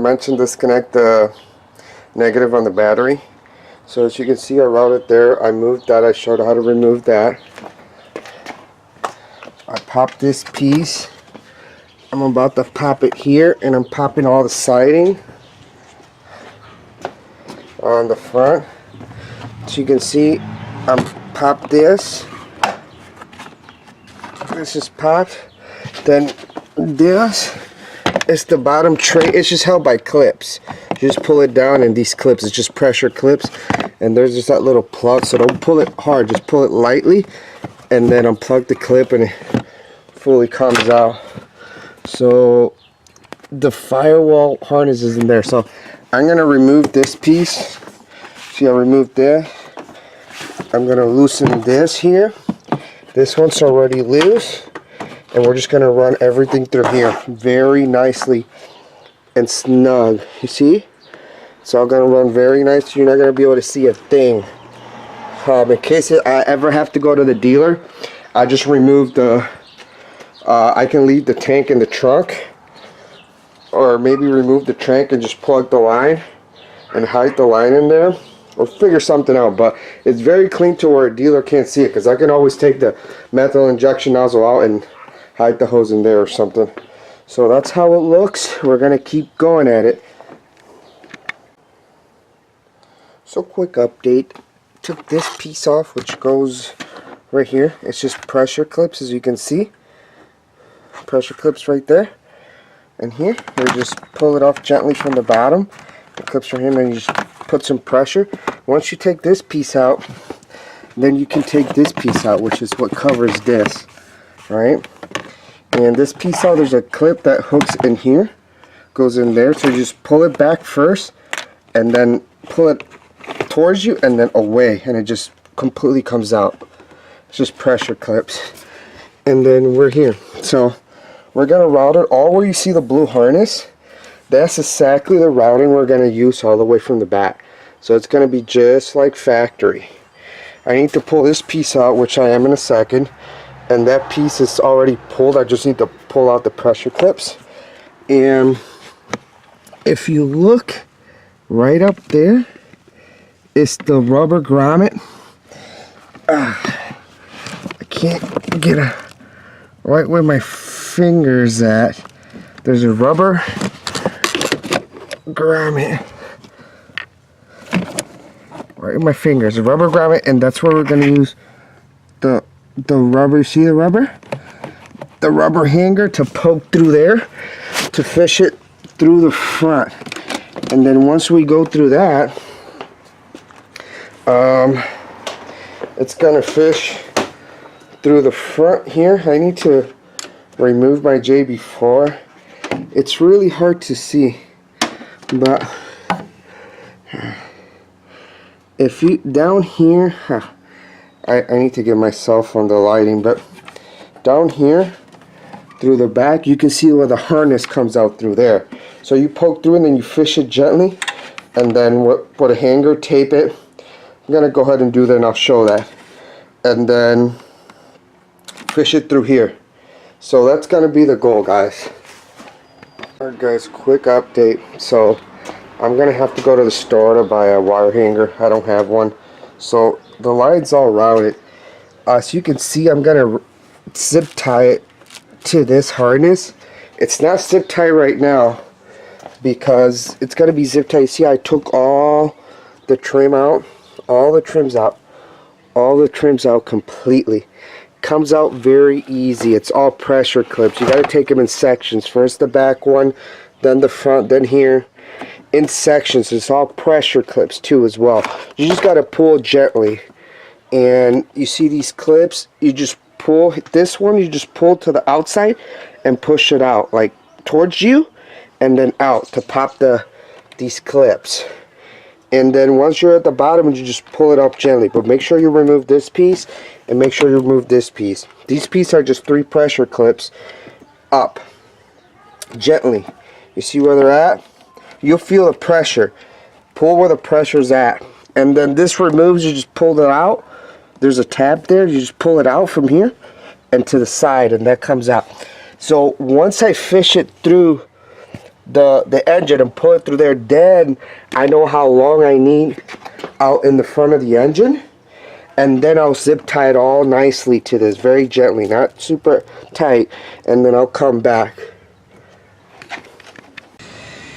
mentioned, disconnect the negative on the battery. So as you can see, I routed there. I moved that. I showed how to remove that. I popped this piece. I'm about to pop it here, and I'm popping all the siding on the front. So you can see I'm popped this. This is popped. Then this is the bottom tray. It's just held by clips. You just pull it down, and these clips, it's just pressure clips, and there's just that little plug. So don't pull it hard, just pull it lightly, and then unplug the clip, and it fully comes out. So the firewall harness is in there. So I'm gonna remove this piece. See, I removed this. I'm gonna loosen this here. This one's already loose, and we're just gonna run everything through here very nicely and snug. You see? It's all gonna run very nice. You're not gonna be able to see a thing. In case I ever have to go to the dealer, I just remove the I can leave the tank in the trunk, or maybe remove the tank and just plug the line and hide the line in there, or figure something out. But it's very clean to where a dealer can't see it, because I can always take the methanol injection nozzle out and hide the hose in there or something. So that's how it looks. We're gonna keep going at it. So quick update, took this piece off, which goes right here. It's just pressure clips, as you can see. Pressure clips right there. And here, you just pull it off gently from the bottom. The clips are here, and you just put some pressure. Once you take this piece out, then you can take this piece out, which is what covers this, right? And this piece out, there's a clip that hooks in here, goes in there. So you just pull it back first, and then pull it towards you, and then away, and it just completely comes out. It's just pressure clips. And then we're here. So we're gonna route it all where you see the blue harness. That's exactly the routing we're gonna use all the way from the back. So it's gonna be just like factory. I need to pull this piece out, which I am in a second, and that piece is already pulled. I just need to pull out the pressure clips. And if you look right up there, it's the rubber grommet. I can't get a right where my finger's at. There's a rubber grommet right in my fingers. A rubber grommet, and that's where we're gonna use the rubber. See the rubber? The rubber hanger to poke through there to fish it through the front. And then once we go through that, it's gonna fish through the front here. I need to remove my JB4. It's really hard to see, but if you down here, I need to get my cell phone the lighting, but down here through the back, you can see where the harness comes out through there. So you poke through, and then you fish it gently, and then put a hanger, tape it. I'm gonna go ahead and do that, and I'll show that, and then fish it through here. So that's gonna be the goal, guys. Alright guys, quick update. So I'm gonna have to go to the store to buy a wire hanger. I don't have one. So the line's all routed. So you can see I'm gonna zip tie it to this harness. It's not zip tie right now because it's gonna be zip tie. You see, I took all the trim out, all the trims out completely. Comes out very easy. It's all pressure clips. You got to take them in sections. First the back one, then the front, then here, in sections. It's all pressure clips too as well. You just got to pull gently, and you see these clips, you just pull this one, you just pull to the outside and push it out like towards you, and then out to pop these clips. And then once you're at the bottom, you just pull it up gently. But make sure you remove this piece, and make sure you remove this piece. These pieces are just 3 pressure clips up gently. You see where they're at? You'll feel the pressure. Pull where the pressure's at. And then this removes, you just pull it out. There's a tab there. You just pull it out from here and to the side, and that comes out. So once I fish it through the engine and pull it through there. Then I know how long I need out in the front of the engine, and then I'll zip tie it all nicely to this, very gently, not super tight, and then I'll come back.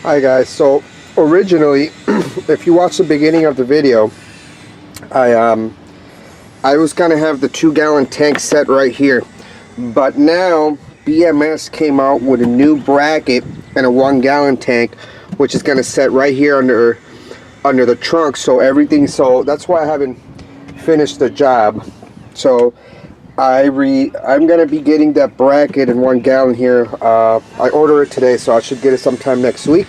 Hi guys, so originally if you watch the beginning of the video, I was gonna have the 2-gallon tank set right here, but now BMS came out with a new bracket and a 1-gallon tank, which is gonna set right here under the trunk. So that's why I haven't finished the job. So I'm gonna be getting that bracket and 1 gallon here. I ordered it today, so I should get it sometime next week.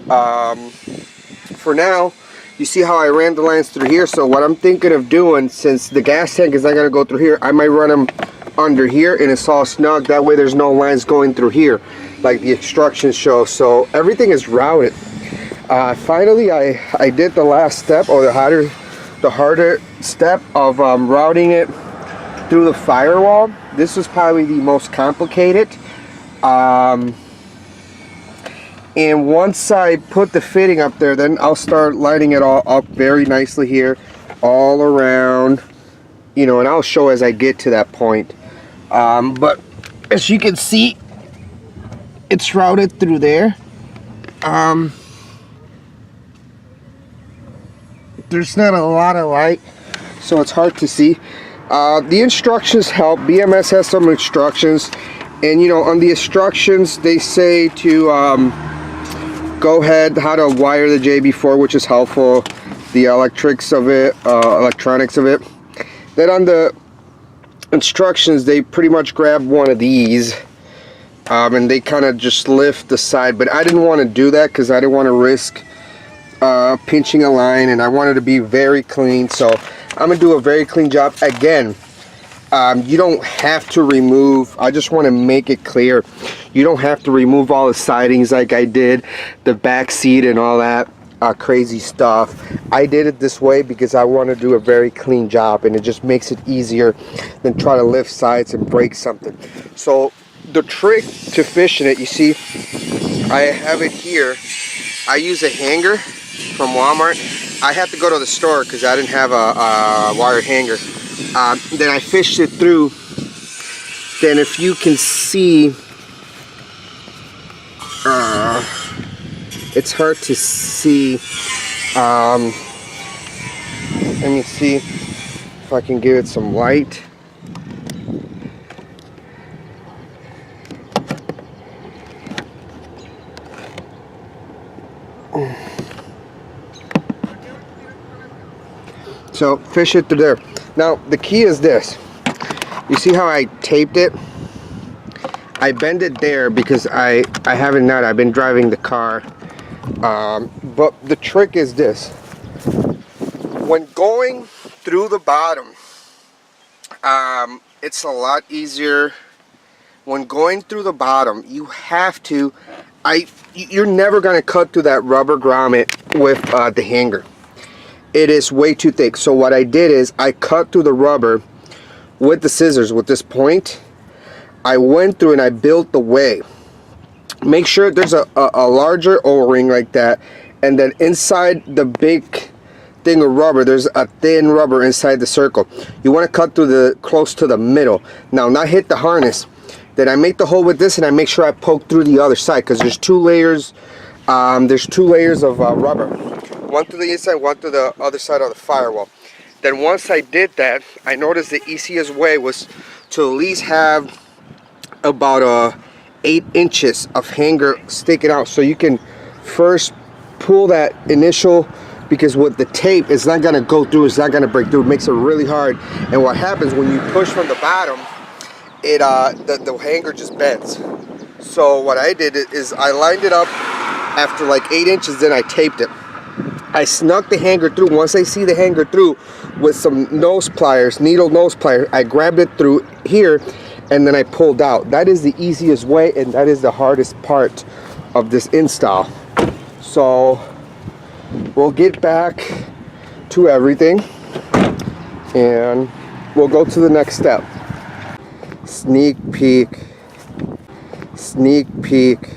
For now, you see how I ran the lines through here. So what I'm thinking of doing, since the gas tank is not gonna go through here, I might run them under here and it's all snug. That way there's no lines going through here like the instructions show. So everything is routed. Finally I did the last step, or the harder step of routing it through the firewall. This was probably the most complicated. And once I put the fitting up there, then I'll start lining it all up very nicely here all around, you know, and I'll show as I get to that point. But as you can see, it's routed through there. There's not a lot of light, so it's hard to see. The instructions help. BMS has some instructions, and you know, on the instructions they say to go ahead how to wire the JB4, which is helpful. The electronics of it. Then on the instructions, they pretty much grab one of these, and they kind of just lift the side. But I didn't want to do that because I didn't want to risk pinching a line, and I wanted to be very clean. So I'm gonna do a very clean job. Again, you don't have to remove, I just want to make it clear, you don't have to remove all the sidings like I did, the back seat and all that crazy stuff. I did it this way because I want to do a very clean job, and it just makes it easier than try to lift sides and break something. So the trick to fishing it, you see, I have it here. I use a hanger from Walmart. I had to go to the store because I didn't have a wire hanger. Then I fished it through. Then if you can see, it's hard to see. Let me see if I can give it some light. So fish it through there. Now the key is this. You see how I taped it? I bend it there because I have a nut. I've been driving the car. But the trick is this. When going through the bottom, it's a lot easier. When going through the bottom, you have to, you're never going to cut through that rubber grommet with the hanger. It is way too thick. So what I did is I cut through the rubber with the scissors with this point. I went through and I built the way. Make sure there's a larger O-ring like that, and then inside the big thing of rubber there's a thin rubber inside the circle. You want to cut through the close to the middle. Now not hit the harness. Then I make the hole with this, and I make sure I poke through the other side because there's two layers. There's two layers of rubber. One to the inside, one to the other side of the firewall. Then once I did that, I noticed the easiest way was to at least have about 8 inches of hanger sticking out, so you can first pull that initial, because with the tape it's not going to go through, it's not going to break through. It makes it really hard, and what happens when you push from the bottom, it the hanger just bends. So what I did is I lined it up after like 8 inches, then I taped it. I snuck the hanger through. Once I see the hanger through with some nose pliers, needle nose pliers, I grabbed it through here, and then I pulled out. That is the easiest way, and that is the hardest part of this install. So we'll get back to everything and we'll go to the next step. Sneak peek, sneak peek.